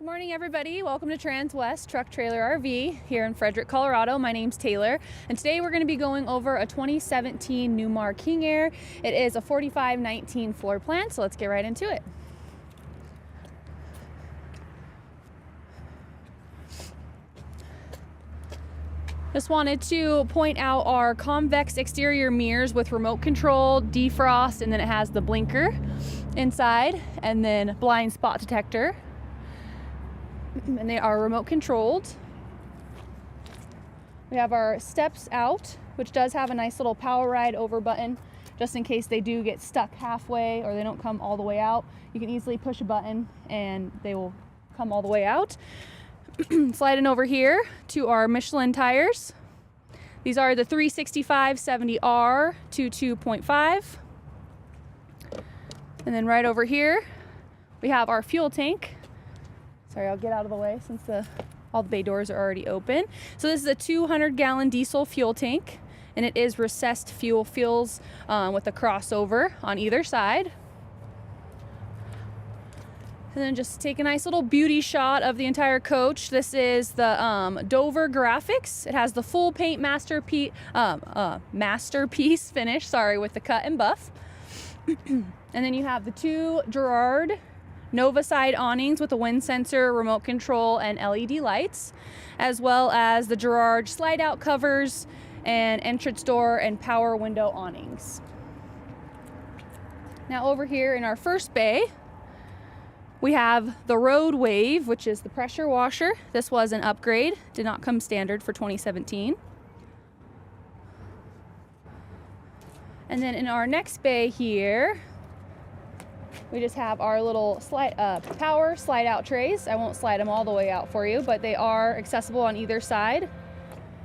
Good morning, everybody. Welcome to Transwest Truck Trailer RV here in Frederick, Colorado. My name's Taylor, and today we're going to be going over a 2017 Newmar King Air. It is a 4519 floor plan, so let's get right into it. Just wanted to point out our convex exterior mirrors with remote control, defrost, and then it has the blinker inside, and then blind spot detector. And they are remote controlled. We have our steps out, which does have a nice little power ride over button, just in case they do get stuck halfway or they don't come all the way out. You can easily push a button and they will come all the way out. Sliding over here to our Michelin tires. These are the 365/70R 22.5. And then right over here, we have our fuel tank. Sorry, I'll get out of the way since all the bay doors are already open. So this is a 200-gallon diesel fuel tank, and it is recessed fuel fills with a crossover on either side. And then just take a nice little beauty shot of the entire coach. This is the Dover graphics. It has the full paint masterpiece finish, with the cut and buff. And then you have the two Girard Nova side awnings with a wind sensor, remote control, and LED lights, as well as the Girard slide out covers and entrance door and power window awnings. Now over here in our first bay, we have the Road Wave, which is the pressure washer. This was an upgrade, did not come standard for 2017. And then in our next bay here, we just have our little power slide out trays. I won't slide them all the way out for you, but they are accessible on either side.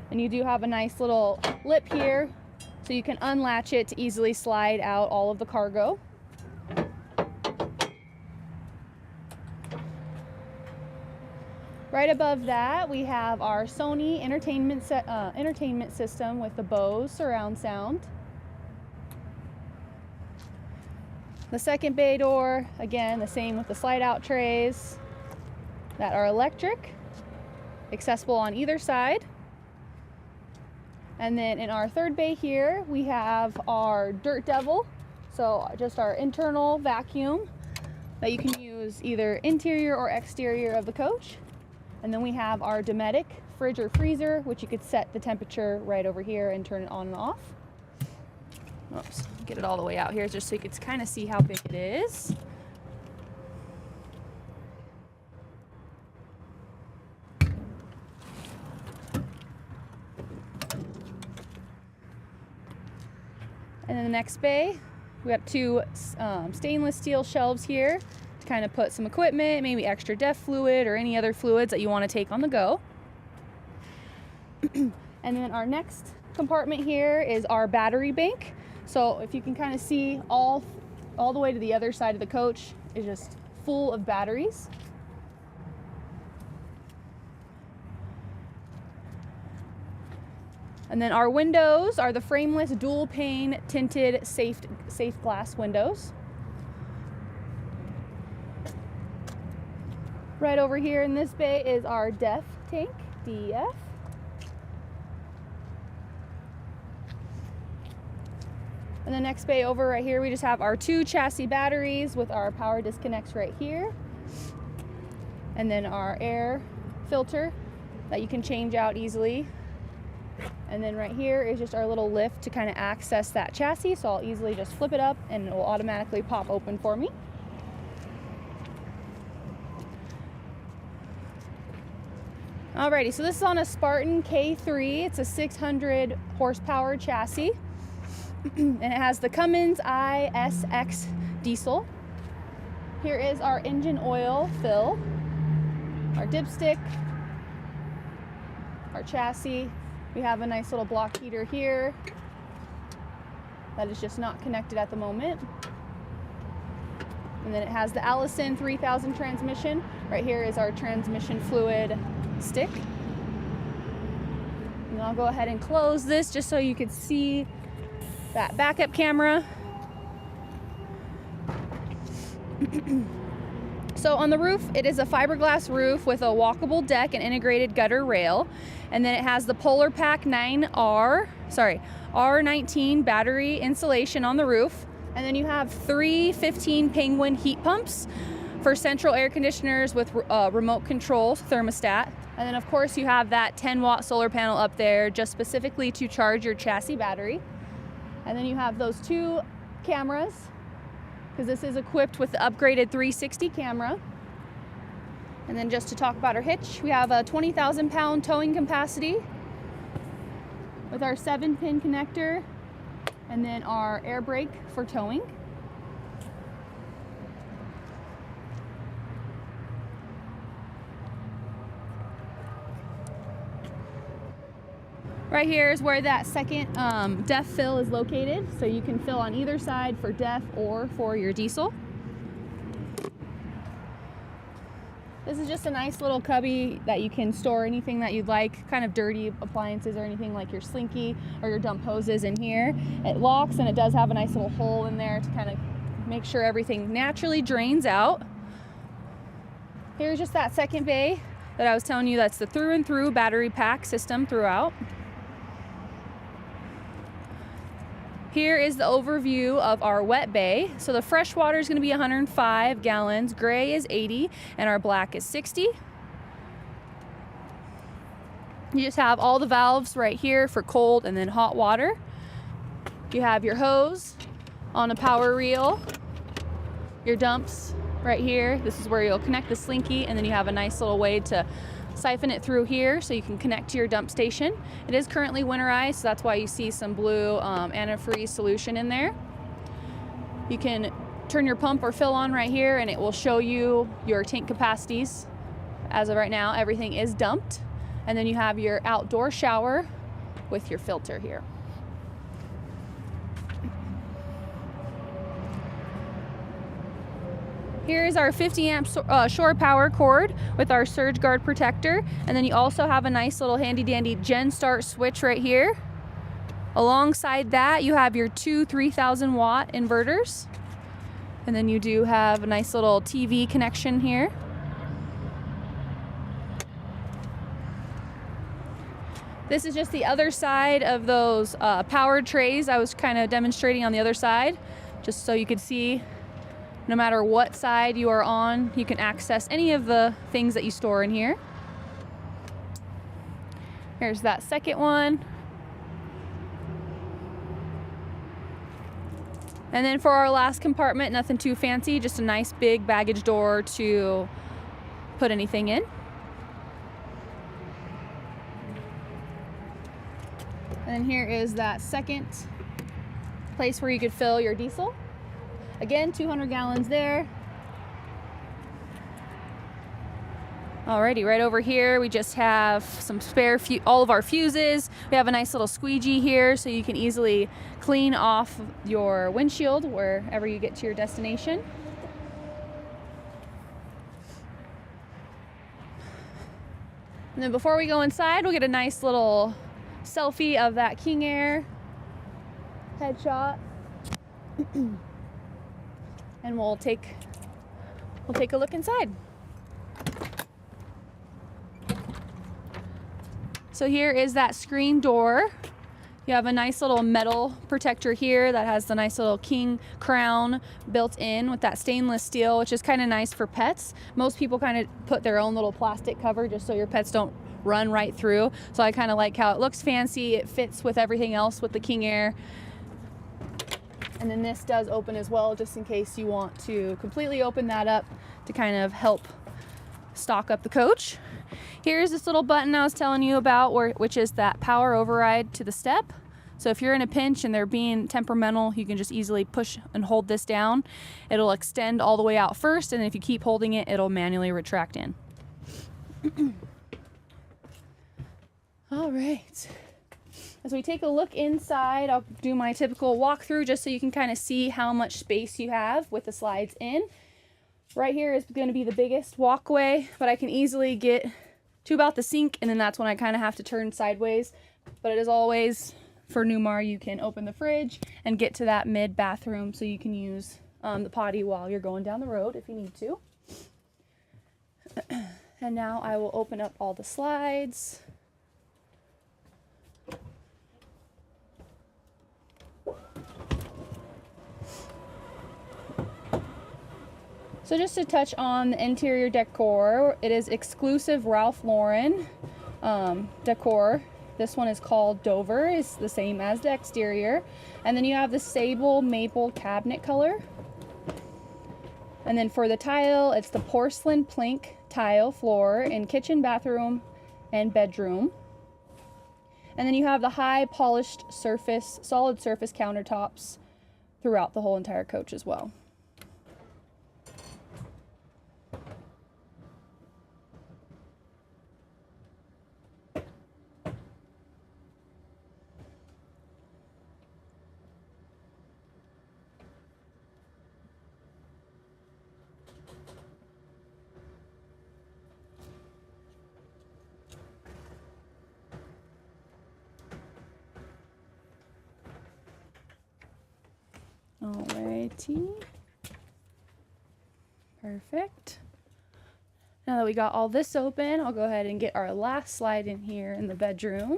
And you do have a nice little lip here, so you can unlatch it to easily slide out all of the cargo. Right above that, we have our Sony entertainment system with the Bose surround sound. The second bay door, again, the same with the slide out trays that are electric, accessible on either side. And then in our third bay here, we have our Dirt Devil. So just our internal vacuum that you can use either interior or exterior of the coach. And then we have our Dometic fridge or freezer, which you could set the temperature right over here and turn it on and off. Oops, get it all the way out here just so you can kind of see how big it is. And then the next bay, we have two stainless steel shelves here to kind of put some equipment, maybe extra DEF fluid or any other fluids that you want to take on the go. And then our next compartment here is our battery bank. So if you can kind of see all the way to the other side of the coach is just full of batteries. And then our windows are the frameless dual pane tinted safe glass windows. Right over here in this bay is our DEF tank, DEF. And the next bay over right here, we just have our two chassis batteries with our power disconnects right here. And then our air filter that you can change out easily. And then right here is just our little lift to kind of access that chassis. So I'll easily just flip it up and it will automatically pop open for me. Alrighty, so this is on a Spartan K3. It's a 600 horsepower chassis. And it has the Cummins ISX diesel. Here is our engine oil fill, our dipstick, our chassis. We have a nice little block heater here that is just not connected at the moment. And then it has the Allison 3000 transmission. Right here is our transmission fluid stick. And I'll go ahead and close this just so you can see that backup camera. So on the roof, it is a fiberglass roof with a walkable deck and integrated gutter rail. And then it has the Polar Pack R19 battery insulation on the roof. And then you have 3 15 Penguin heat pumps for central air conditioners with remote control thermostat. And then of course you have that 10-watt solar panel up there just specifically to charge your chassis battery. And then you have those 2 cameras, because this is equipped with the upgraded 360 camera. And then just to talk about our hitch, we have a 20,000 pound towing capacity with our 7-pin connector and then our air brake for towing. Right here is where that second DEF fill is located, so you can fill on either side for DEF or for your diesel. This is just a nice little cubby that you can store anything that you'd like, kind of dirty appliances or anything like your slinky or your dump hoses in here. It locks, and it does have a nice little hole in there to kind of make sure everything naturally drains out. Here's just that second bay that I was telling you, that's the through and through battery pack system throughout. Here is the overview of our wet bay. So the fresh water is going to be 105 gallons, gray is 80, and our black is 60. You just have all the valves right here for cold and then hot water. You have your hose on a power reel, your dumps right here. This is where you'll connect the slinky, and then you have a nice little way to siphon it through here so you can connect to your dump station. It is currently winterized, so that's why you see some blue antifreeze solution in there. You can turn your pump or fill on right here, and it will show you your tank capacities. As of right now, everything is dumped. And then you have your outdoor shower with your filter here. Here is our 50 amp shore power cord with our surge guard protector. And then you also have a nice little handy dandy gen start switch right here. Alongside that, you have your 2 3,000 watt inverters. And then you do have a nice little TV connection here. This is just the other side of those powered trays I was kind of demonstrating on the other side, just so you could see no matter what side you are on, you can access any of the things that you store in here. Here's that second one. And then for our last compartment, nothing too fancy, just a nice big baggage door to put anything in. And then here is that second place where you could fill your diesel. Again, 200 gallons there. Alrighty, right over here we just have some spare all of our fuses. We have a nice little squeegee here so you can easily clean off your windshield wherever you get to your destination. And then before we go inside, we'll get a nice little selfie of that King Aire headshot. And we'll take a look inside. So here is that screen door. You have a nice little metal protector here that has the nice little king crown built in with that stainless steel, which is kind of nice for pets. Most people kind of put their own little plastic cover just so your pets don't run right through. So I kind of like how it looks fancy. It fits with everything else with the King Aire. And then this does open as well, just in case you want to completely open that up to kind of help stock up the coach. Here's this little button I was telling you about, which is that power override to the step. So if you're in a pinch and they're being temperamental, you can just easily push and hold this down. It'll extend all the way out first, and if you keep holding it, it'll manually retract in. All right. As we take a look inside, I'll do my typical walkthrough just so you can kind of see how much space you have with the slides in. Right here is going to be the biggest walkway, but I can easily get to about the sink, and then that's when I kind of have to turn sideways. But it is always, for Newmar, you can open the fridge and get to that mid bathroom so you can use the potty while you're going down the road if you need to. And now I will open up all the slides. So just to touch on the interior decor, it is exclusive Ralph Lauren decor. This one is called Dover, it's the same as the exterior. And then you have the sable maple cabinet color. And then for the tile, it's the porcelain plank tile floor in kitchen, bathroom, and bedroom. And then you have the high polished surface, solid surface countertops throughout the whole entire coach as well. Alrighty. Perfect. Now that we got all this open, I'll go ahead and get our last slide in here in the bedroom.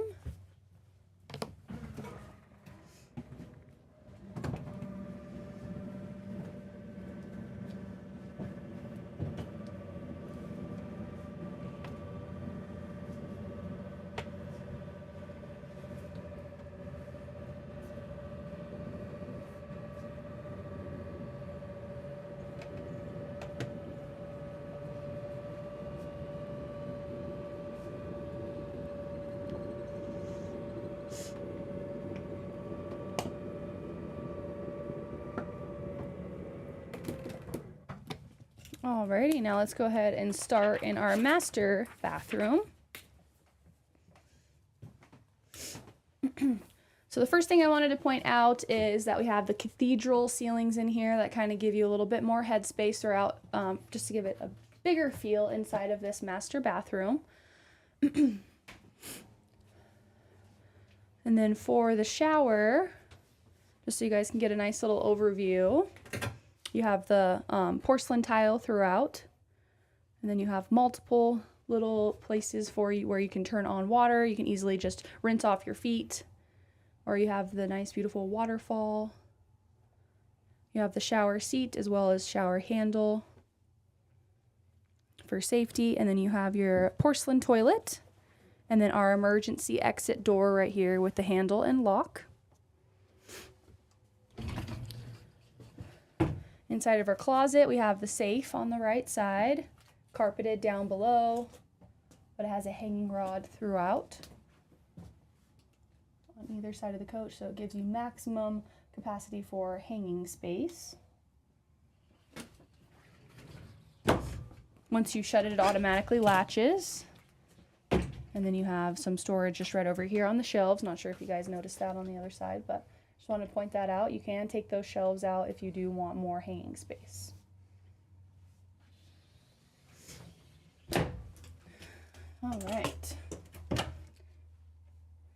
Alrighty, now let's go ahead and start in our master bathroom. So the first thing I wanted to point out is that we have the cathedral ceilings in here that kind of give you a little bit more headspace throughout, just to give it a bigger feel inside of this master bathroom. And then for the shower, just so you guys can get a nice little overview, you have the porcelain tile throughout, and then you have multiple little places for you where you can turn on water. You can easily just rinse off your feet, or you have the nice beautiful waterfall. You have the shower seat as well as shower handle for safety, and then you have your porcelain toilet, and then our emergency exit door right here with the handle and lock. Inside of our closet, we have the safe on the right side, carpeted down below, but it has a hanging rod throughout on either side of the coach, so it gives you maximum capacity for hanging space. Once you shut it, it automatically latches. And then you have some storage just right over here on the shelves. Not sure if you guys noticed that on the other side, but just want to point that out. You can take those shelves out if you do want more hanging space. All right.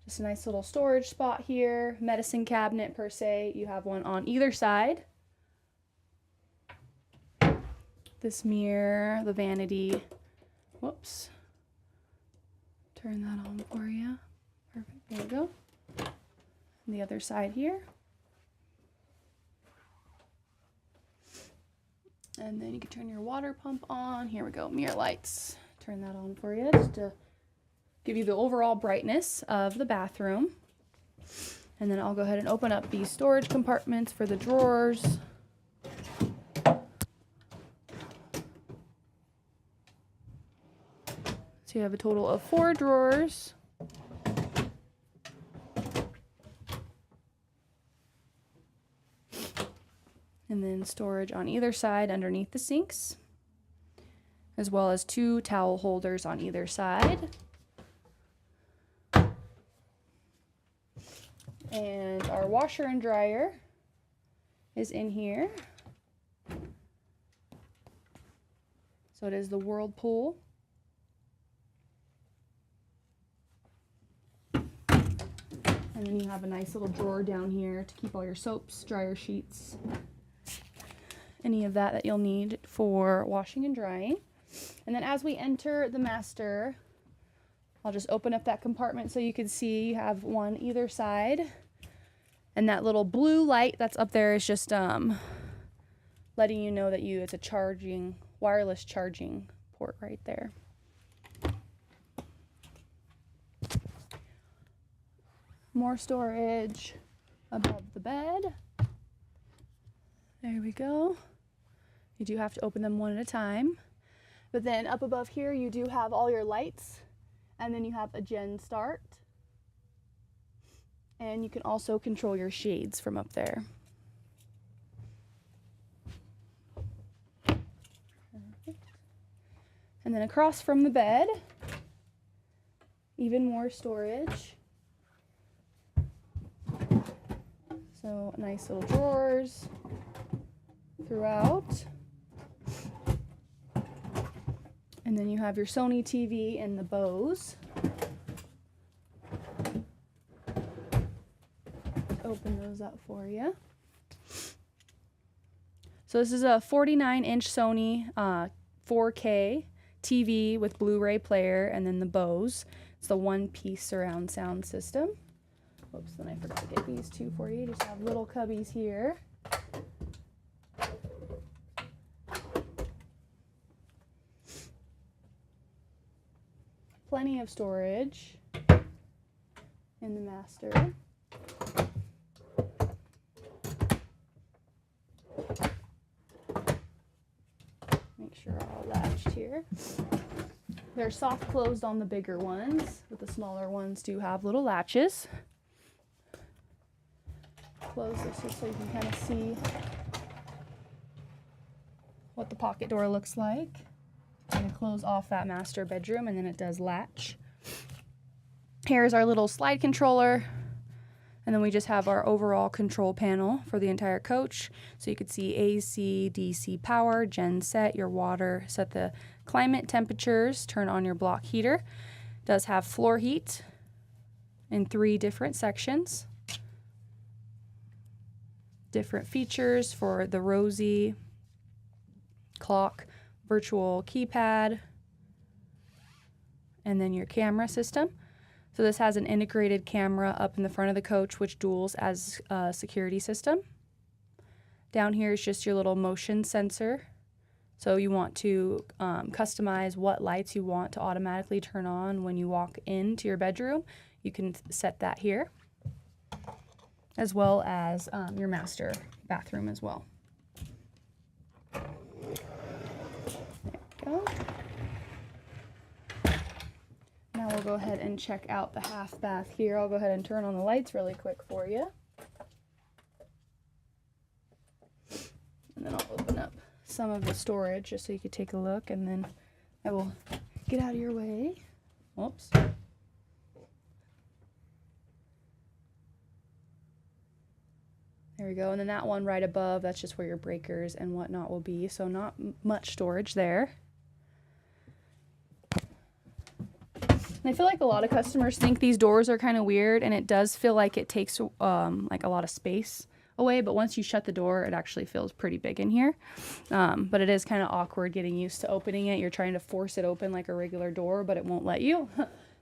Just a nice little storage spot here. Medicine cabinet per se. You have one on either side. This mirror, the vanity. Whoops. Turn that on for you. Perfect. There we go. And the other side here. And then you can turn your water pump on. Here we go. Mirror lights. Turn that on for you just to give you the overall brightness of the bathroom. And then I'll go ahead and open up these storage compartments for the drawers. So you have a total of 4 drawers. And then storage on either side underneath the sinks, as well as 2 towel holders on either side. And our washer and dryer is in here. So it is the Whirlpool. And then you have a nice little drawer down here to keep all your soaps, dryer sheets, any of that you'll need for washing and drying. And then as we enter the master, I'll just open up that compartment so you can see you have one either side. And that little blue light that's up there is just letting you know that it's a wireless charging port right there. More storage above the bed. There we go. You do have to open them one at a time. But then up above here, you do have all your lights, and then you have a gen start. And you can also control your shades from up there. Perfect. And then across from the bed, even more storage. So nice little drawers throughout. And then you have your Sony TV and the Bose. Open those up for you. So this is a 49-inch Sony 4K TV with Blu-ray player, and then the Bose. It's the one-piece surround sound system. Oops, then I forgot to get these two for you. Just have little cubbies here. Plenty of storage in the master. Make sure all latched here. They're soft closed on the bigger ones, but the smaller ones do have little latches. Close this just so you can kind of see what the pocket door looks like. I'm going to close off that master bedroom, and then it does latch. Here's our little slide controller, and then we just have our overall control panel for the entire coach. So you could see AC, DC power, gen set, your water, set the climate temperatures, turn on your block heater. It does have floor heat in 3 different sections. Different features for the Rosie clock, virtual keypad, and then your camera system. So this has an integrated camera up in the front of the coach, which duals as a security system. Down here is just your little motion sensor. So you want to customize what lights you want to automatically turn on when you walk into your bedroom. You can set that here, as well as your master bathroom as well. There we go. Now we'll go ahead and check out the half bath here. I'll go ahead and turn on the lights really quick for you. And then I'll open up some of the storage just so you could take a look, and then I will get out of your way. Whoops. There we go, and then that one right above, that's just where your breakers and whatnot will be, so not much storage there. And I feel like a lot of customers think these doors are kind of weird, and it does feel like it takes like a lot of space away, but once you shut the door, it actually feels pretty big in here. But it is kind of awkward getting used to opening it. You're trying to force it open like a regular door, but it won't let you.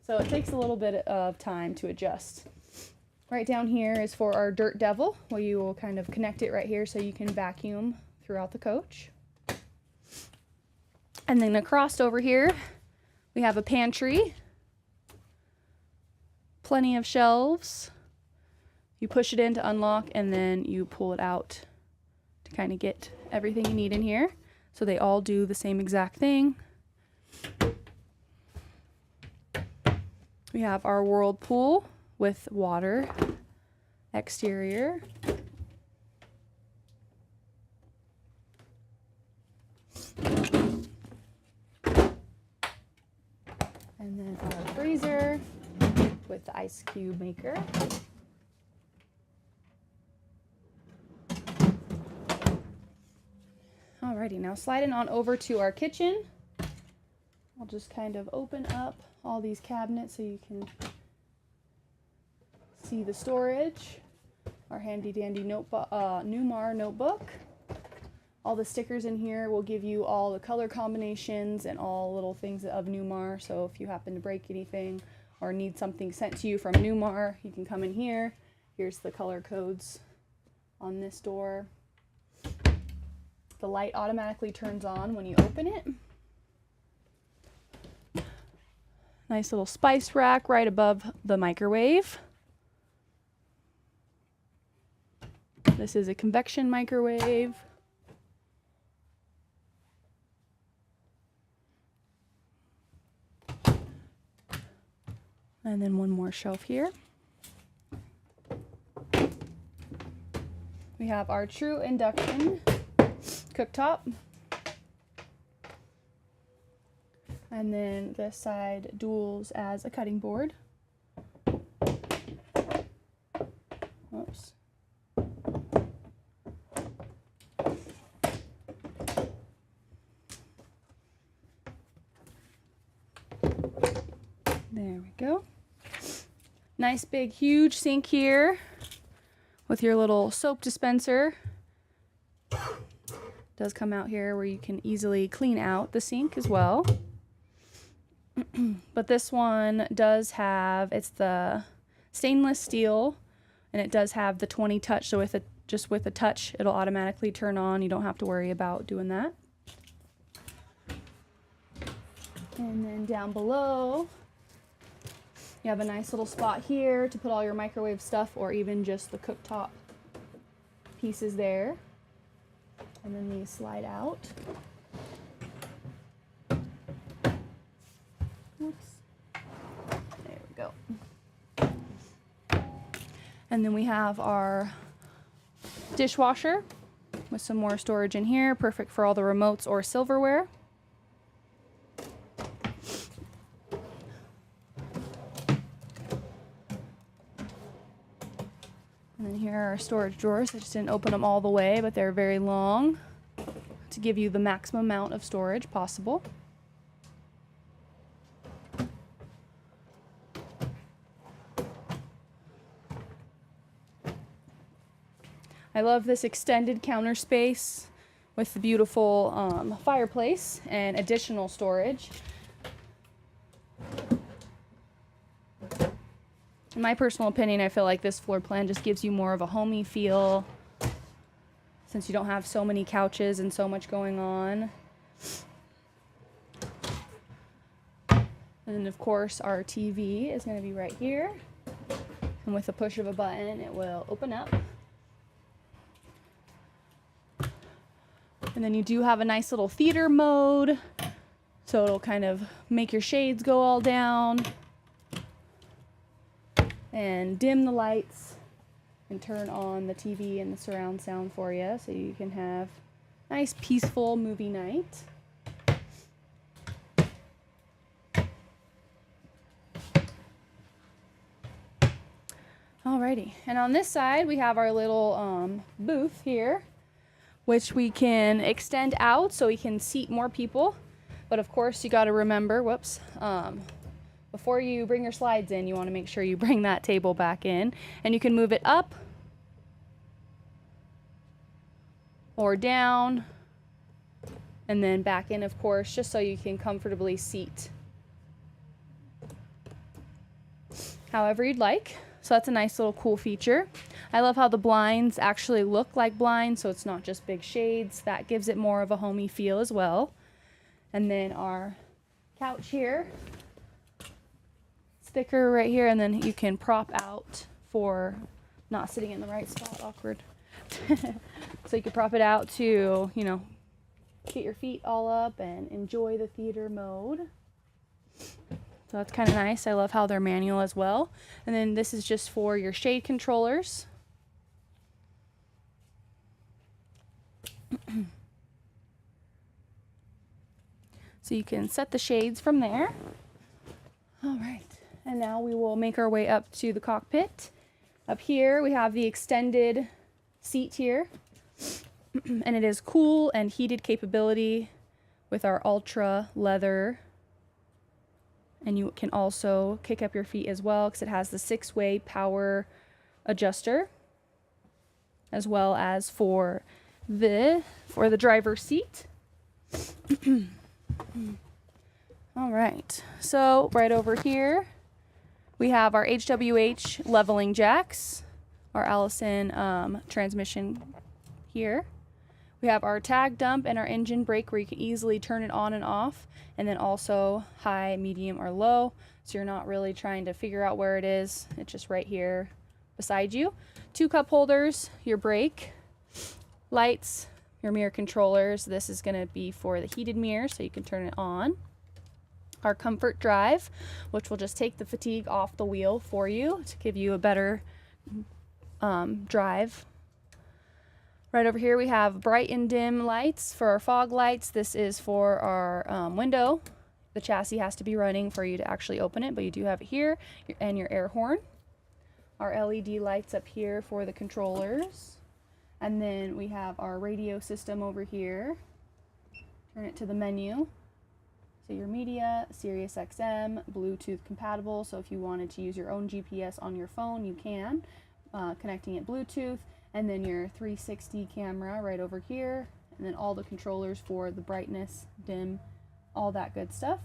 So it takes a little bit of time to adjust. Right down here is for our Dirt Devil, where you will kind of connect it right here so you can vacuum throughout the coach. And then across over here, we have a pantry. Plenty of shelves. You push it in to unlock, and then you pull it out to kind of get everything you need in here. So they all do the same exact thing. We have our whirlpool with water exterior. And then our freezer with the ice cube maker. Alrighty, now sliding on over to our kitchen. I'll just kind of open up all these cabinets so you can see the storage. Our handy dandy Newmar notebook All the stickers in here will give you all the color combinations and all little things of Newmar. So if you happen to break anything or need something sent to you from Newmar, you can come in here. Here's the color codes on this door. The light automatically turns on when you open it. Nice little spice rack right above the microwave. This is a convection microwave. And then one more shelf here. We have our true induction cooktop. And then this side duals as a cutting board. Oops. There we go. Nice big huge sink here with your little soap dispenser. Does come out here where you can easily clean out the sink as well. But this one does have, it's the stainless steel, and it does have the 20 touch, so just with a touch it'll automatically turn on. You don't have to worry about doing that. And then down below you have a nice little spot here to put all your microwave stuff, or even just the cooktop pieces there. And then these slide out. Oops. There we go. And then we have our dishwasher with some more storage in here, perfect for all the remotes or silverware. And then here are our storage drawers. I just didn't open them all the way, but they're very long to give you the maximum amount of storage possible. I love this extended counter space with the beautiful fireplace and additional storage. In my personal opinion, I feel like this floor plan just gives you more of a homey feel since you don't have so many couches and so much going on. And then of course our TV is going to be right here. And with the push of a button, it will open up. And then you do have a nice little theater mode. So it'll kind of make your shades go all down and dim the lights and turn on the TV and the surround sound for you, so you can have a nice peaceful movie night. Alrighty, and on this side we have our little booth here, which we can extend out so we can seat more people. But of course you got to remember, whoops, before you bring your slides in, you want to make sure you bring that table back in. And you can move it up or down and then back in, of course, just so you can comfortably seat however you'd like. So that's a nice little cool feature. I love how the blinds actually look like blinds, so it's not just big shades. That gives it more of a homey feel as well. And then our couch here, thicker right here, and then you can prop out for not sitting in the right spot. Awkward. So you can prop it out to, you know, get your feet all up and enjoy the theater mode. So that's kind of nice. I love how they're manual as well. And then this is just for your shade controllers. So you can set the shades from there. All right. And now we will make our way up to the cockpit. Up here we have the extended seat here. And it is cool and heated capability with our ultra leather. And you can also kick up your feet as well because it has the 6-way power adjuster, as well as for for the driver's seat. All right, so right over here we have our HWH leveling jacks, our Allison transmission here. We have our tag dump and our engine brake where you can easily turn it on and off, and then also high, medium, or low, so you're not really trying to figure out where it is. It's just right here beside you. 2 cup holders, your brake, lights, your mirror controllers. This is going to be for the heated mirror so you can turn it on. Our comfort drive, which will just take the fatigue off the wheel for you to give you a better drive. Right over here we have bright and dim lights for our fog lights. This is for our window. The chassis has to be running for you to actually open it, but you do have it here, and your air horn. Our LED lights up here for the controllers. And then we have our radio system over here. Turn it to the menu. So your media, Sirius XM, Bluetooth compatible. So if you wanted to use your own GPS on your phone, you can. Connecting it Bluetooth. And then your 360 camera right over here. And then all the controllers for the brightness, dim, all that good stuff.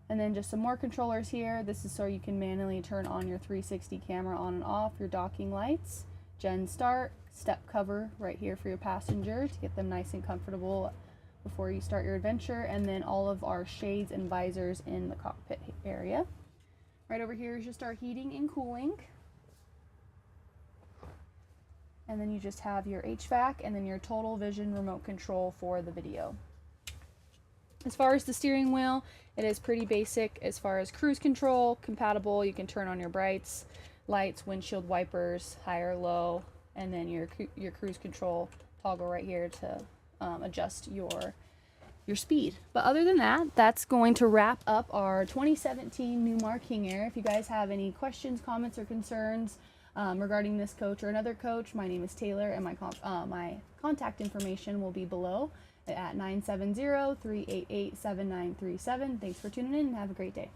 And then just some more controllers here. This is so you can manually turn on your 360 camera on and off, your docking lights, gen start, step cover right here for your passenger to get them nice and comfortable before you start your adventure, and then all of our shades and visors in the cockpit area. Right over here is just our heating and cooling. And then you just have your HVAC and then your total vision remote control for the video. As far as the steering wheel, it is pretty basic as far as cruise control, compatible. You can turn on your brights, lights, windshield wipers, high or low, and then your cruise control toggle right here to adjust your speed. But other than that, that's going to wrap up our 2017 Newmar King Air. If you guys have any questions, comments, or concerns regarding this coach or another coach, my name is Taylor, and my contact information will be below at 970-388-7937. Thanks for tuning in and have a great day.